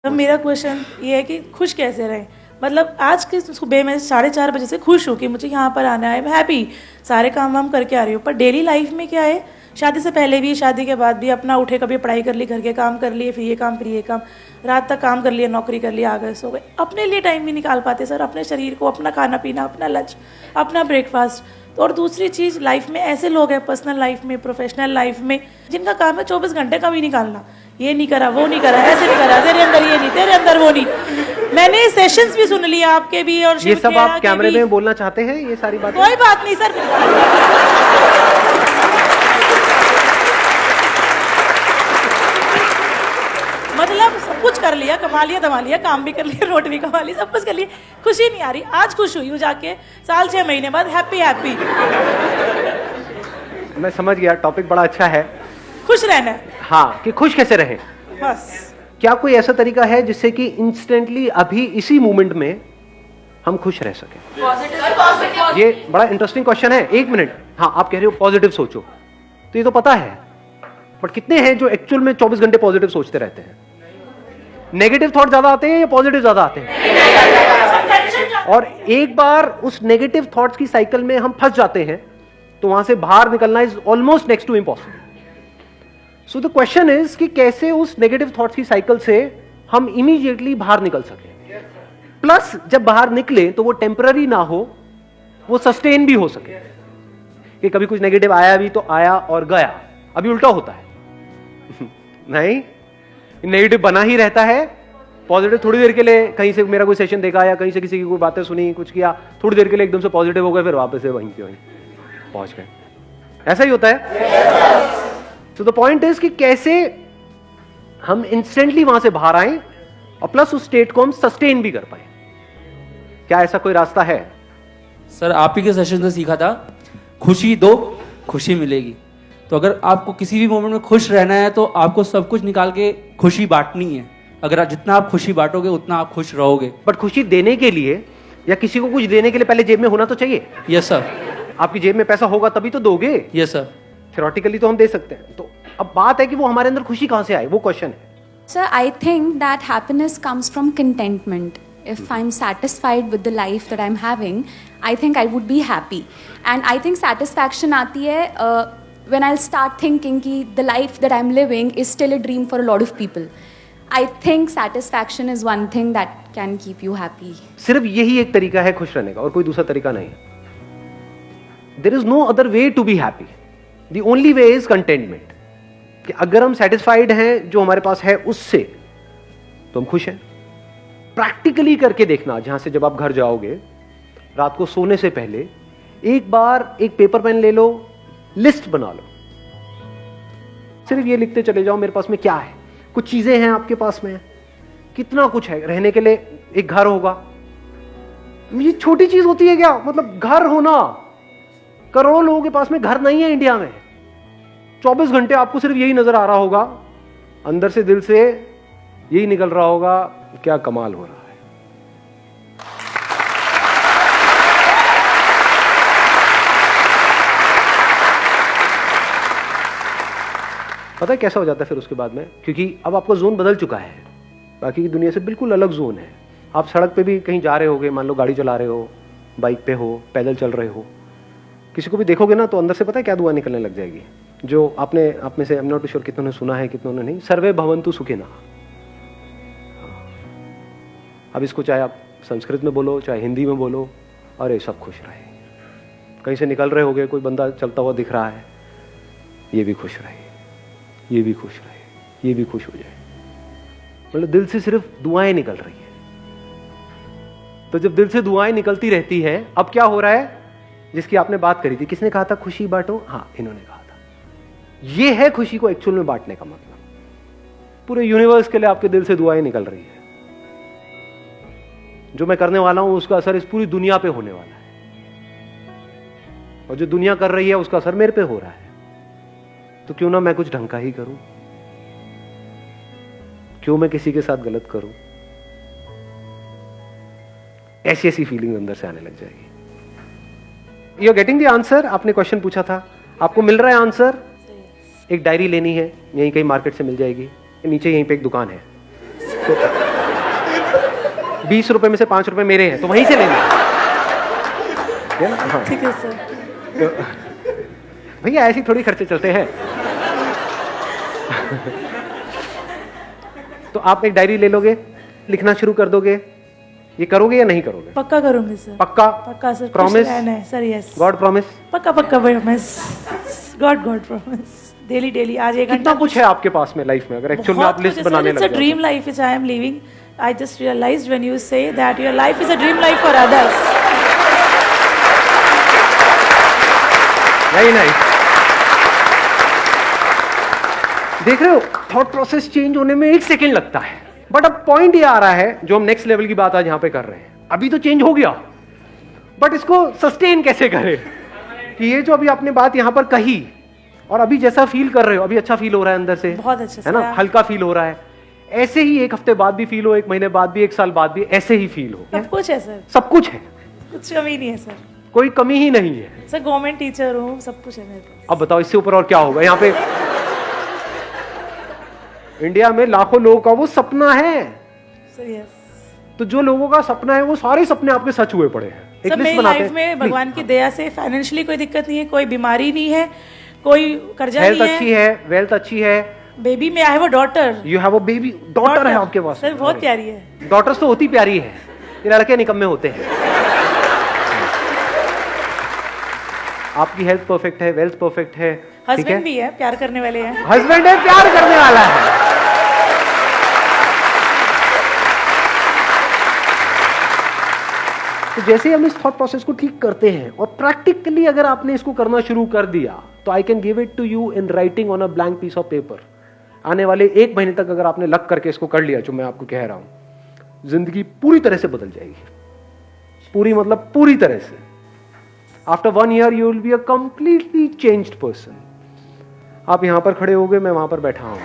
अब मेरा क्वेश्चन ये है कि खुश कैसे रहें। मतलब आज की सुबह मैं 4:30 बजे से खुश हूँ कि मुझे यहाँ पर आना है, मैं हैप्पी, सारे काम वाम करके आ रही हूँ। पर डेली लाइफ में क्या है, शादी से पहले भी शादी के बाद भी अपना उठे, कभी पढ़ाई कर ली, घर के काम कर लिए, फिर ये काम, रात तक काम कर लिया, नौकरी कर लिया, आ गए सो गए। अपने लिए टाइम नहीं निकाल पाते सर, अपने शरीर को, अपना खाना पीना, अपना लंच, अपना ब्रेकफास्ट। तो और दूसरी चीज़, लाइफ में ऐसे लोग हैं, पर्सनल लाइफ में, प्रोफेशनल लाइफ में, जिनका काम है 24 घंटे का भी निकालना, ये नहीं करा, वो नहीं करा, ऐसे नहीं करा, तेरे अंदर ये नहीं, तेरे अंदर वो नहीं। मैंने सेशंस भी सुन लिया आपके भी, और ये सब आप कैमरे में बोलना चाहते हैं, ये सारी बातें? कोई बात नहीं सर। मतलब सब कुछ कर लिया, कमा लिया, दमा लिया, काम भी कर लिया, रोटी भी कमा ली, सब कुछ कर लिया, खुशी नहीं आ रही। आज खुश हुई हूँ जाके, साल 6 महीने बाद, हैप्पी। मैं समझ गया, टॉपिक बड़ा अच्छा है, खुश रहना है। हाँ, कि खुश कैसे रहें। बस क्या कोई ऐसा तरीका है जिससे कि इंस्टेंटली अभी इसी मोमेंट में हम खुश रह सकें? ये बड़ा इंटरेस्टिंग क्वेश्चन है। 1 मिनट, हाँ, आप कह रहे हो पॉजिटिव सोचो, तो ये तो पता है, बट कितने हैं जो एक्चुअल में 24 घंटे पॉजिटिव सोचते रहते हैं? नेगेटिव थॉट ज्यादा आते हैं या पॉजिटिव ज्यादा आते हैं? और एक बार उस नेगेटिव थॉट्स की साइकिल में हम फंस जाते हैं तो वहां से बाहर निकलना is almost next to impossible. So the question is कि कैसे उस नेगेटिव थॉट्स की साइकिल से हम इमीडिएटली बाहर निकल सके, प्लस जब बाहर निकले तो वो टेम्पररी ना हो, वो सस्टेन भी हो सके। कि कभी कुछ नेगेटिव आया भी तो आया और गया, अभी उल्टा होता है। नहीं, नेगेटिव बना ही रहता है, पॉजिटिव थोड़ी देर के लिए, कहीं से मेरा कोई सेशन देखा या कहीं से किसी की कोई बातें सुनी, कुछ किया, थोड़ी देर के लिए एकदम से पॉजिटिव हो गए, फिर वापस से वहीं के वहीं पहुंच गए। ऐसा ही होता है। तो द पॉइंट इज कि कैसे हम इंस्टेंटली वहां से बाहर आए और प्लस उस स्टेट को हम सस्टेन भी कर पाए। क्या ऐसा कोई रास्ता है? सर, आप ही के सेशन से सीखा था, खुशी दो, खुशी मिलेगी। तो अगर आपको किसी भी मोमेंट में खुश रहना है तो आपको सब कुछ निकाल के खुशी बांटनी है। अगर जितना आप खुशी बांटोगे उतना आप खुश रहोगे। बट खुशी देने के लिए या किसी को कुछ देने के लिए पहले जेब में होना तो चाहिए। Yes sir. आपकी जेब में पैसा होगा तभी तो दोगे। Yes sir. थ्योरेटिकली तो हम दे सकते हैं, तो अब बात है कि वो हमारे अंदर खुशी कहां से आए, वो क्वेश्चन है। Sir, I think that happiness comes from contentment. If I'm satisfied with the life that I'm having, I think I would be happy. And I think satisfaction आती है when I'll start thinking कि the life that I'm living is still a dream for a lot of people. I think satisfaction is one thing that can keep you happy. सिर्फ यही एक तरीका है खुश रहने का और कोई दूसरा तरीका नहीं है। There is no other way to be happy. The only way is contentment. कि अगर हम सेटिस्फाइड हैं जो हमारे पास है उससे, तो हम खुश हैं। प्रैक्टिकली करके देखना, जहां से जब आप घर जाओगे रात को सोने से पहले एक बार एक पेपर पेन ले लो, लिस्ट बना लो, सिर्फ ये लिखते चले जाओ मेरे पास में क्या है। कुछ चीजें हैं आपके पास में, कितना कुछ है। रहने के लिए एक घर होगा, ये छोटी चीज होती है क्या? मतलब घर होना, करोड़ों लोगों के पास में घर नहीं है इंडिया में। 24 घंटे आपको सिर्फ यही नजर आ रहा होगा, अंदर से दिल से यही निकल रहा होगा, क्या कमाल हो रहा है। पता है कैसा हो जाता है फिर उसके बाद में? क्योंकि अब आपका जोन बदल चुका है, बाकी की दुनिया से बिल्कुल अलग जोन है। आप सड़क पे भी कहीं जा रहे होगे, मान लो गाड़ी चला रहे हो, बाइक पे हो, पैदल चल रहे हो, किसी को भी देखोगे ना तो अंदर से पता है क्या दुआ निकलने लग जाएगी, जो आपने आप में से, आई एम नॉट श्योर कितनों ने सुना है कितनों ने नहीं, सर्वे भवन्तु सुखिनः। अब इसको चाहे आप संस्कृत में बोलो चाहे हिंदी में बोलो, अरे सब खुश रहे। कहीं से निकल रहे होगे, कोई बंदा चलता हुआ दिख रहा है, ये भी खुश रहे, ये भी खुश रहे, ये भी खुश हो जाए। मतलब दिल से सिर्फ दुआएं निकल रही है। तो जब दिल से दुआएं निकलती रहती है, अब क्या हो रहा है? जिसकी आपने बात करी थी, किसने कहा था खुशी बांटो? हाँ, इन्होंने कहा था। ये है खुशी को एक्चुअल में बांटने का मतलब। पूरे यूनिवर्स के लिए आपके दिल से दुआएं निकल रही है। जो मैं करने वाला हूं उसका असर इस पूरी दुनिया पे होने वाला है, और जो दुनिया कर रही है उसका असर मेरे पे हो रहा है। तो क्यों ना मैं कुछ ढंग का ही करूं, क्यों मैं किसी के साथ गलत करूं? ऐसी ऐसी फीलिंग अंदर से आने लग जाएगी। You are getting the answer? आपने क्वेश्चन पूछा था, आपको मिल रहा है आंसर। एक डायरी लेनी है, यहीं कहीं मार्केट से मिल जाएगी, नीचे यहीं पे एक दुकान है, तो 20 रुपए में से 5 रुपए मेरे हैं, तो वहीं से लेना है ना? हाँ। ठीक है सर। तो भैया ऐसे थोड़ी खर्चे चलते हैं। तो आप एक डायरी ले लोगे, लिखना शुरू कर दोगे, ये करोगे या नहीं करोगे? पक्का करूंगी सर। पक्का? पक्का sir. Promise? Sir yes. God promise? पक्का पक्का promise. God promise. Daily daily आज एक कितना कुछ है आपके पास में लाइफ में, अगर एक्चुअल में आप लिस्ट बनाने लग इट्स अ जाओ? Dream life which I am living. I just realized when you say that your life is a dream life for others. Very nice. देख रहे हो, थॉट प्रोसेस चेंज होने में 1 सेकेंड लगता है, बट अब पॉइंट ये आ रहा है जो हम नेक्स्ट लेवल की बात आज यहां पे कर रहे हैं। अभी तो चेंज हो गया, बट इसको सस्टेन कैसे करें? कि ये जो अभी आपने बात यहां पर कही और अभी जैसा फील कर रहे हो, अभी अच्छा फील हो रहा है अंदर से, बहुत अच्छा है ना, सर। हल्का फील हो रहा है। ऐसे ही 1 हफ्ते बाद भी फील हो, 1 महीने बाद भी, 1 साल बाद भी ऐसे ही फील हो। सब कुछ है सर, सब कुछ है, कुछ कमी नहीं है सर। कोई कमी ही नहीं है। सर गवर्नमेंट टीचर हूँ, सब कुछ है मेरे पास। अब बताओ इससे ऊपर और क्या होगा? यहाँ पे इंडिया में लाखों लोगों का वो सपना है, सर यस। तो जो लोगों का सपना है वो सारे सपने आपके सच हुए पड़े हैं। एक सर लिस्ट मेरी बनाते लाइफ हैं। में भगवान की दया से फाइनेंशियली कोई दिक्कत नहीं है, कोई बीमारी नहीं है, कोई कर्जा हेल्थ नहीं अच्छी है। है, वेल्थ अच्छी है। बेबी में I have a daughter. You have a baby, daughter है आपके पास? सर बहुत प्यारी है। डॉटर्स तो होती प्यारी है, ये लड़के निकम्मे होते हैं। आपकी हेल्थ परफेक्ट है, वेल्थ परफेक्ट है, ठीक है? हस्बैंड भी है, प्यार करने वाले हैं। हस्बैंड है, प्यार करने वाला है। तो जैसे ही हम इस थॉट प्रोसेस को ठीक करते हैं और प्रैक्टिकली अगर आपने इसको करना शुरू कर दिया, तो I can give it to you in writing on a blank piece of paper. आने वाले 1 महीने तक अगर आपने लग करके इसको कर लिया, जो मैं आपको कह रहा हूं, जिंदगी पूरी तरह से बदल जाएगी। पूरी मतलब पूरी तरह से। After 1 year you will be a completely changed person. आप यहां पर खड़े हो गए, मैं वहां पर बैठा हूं।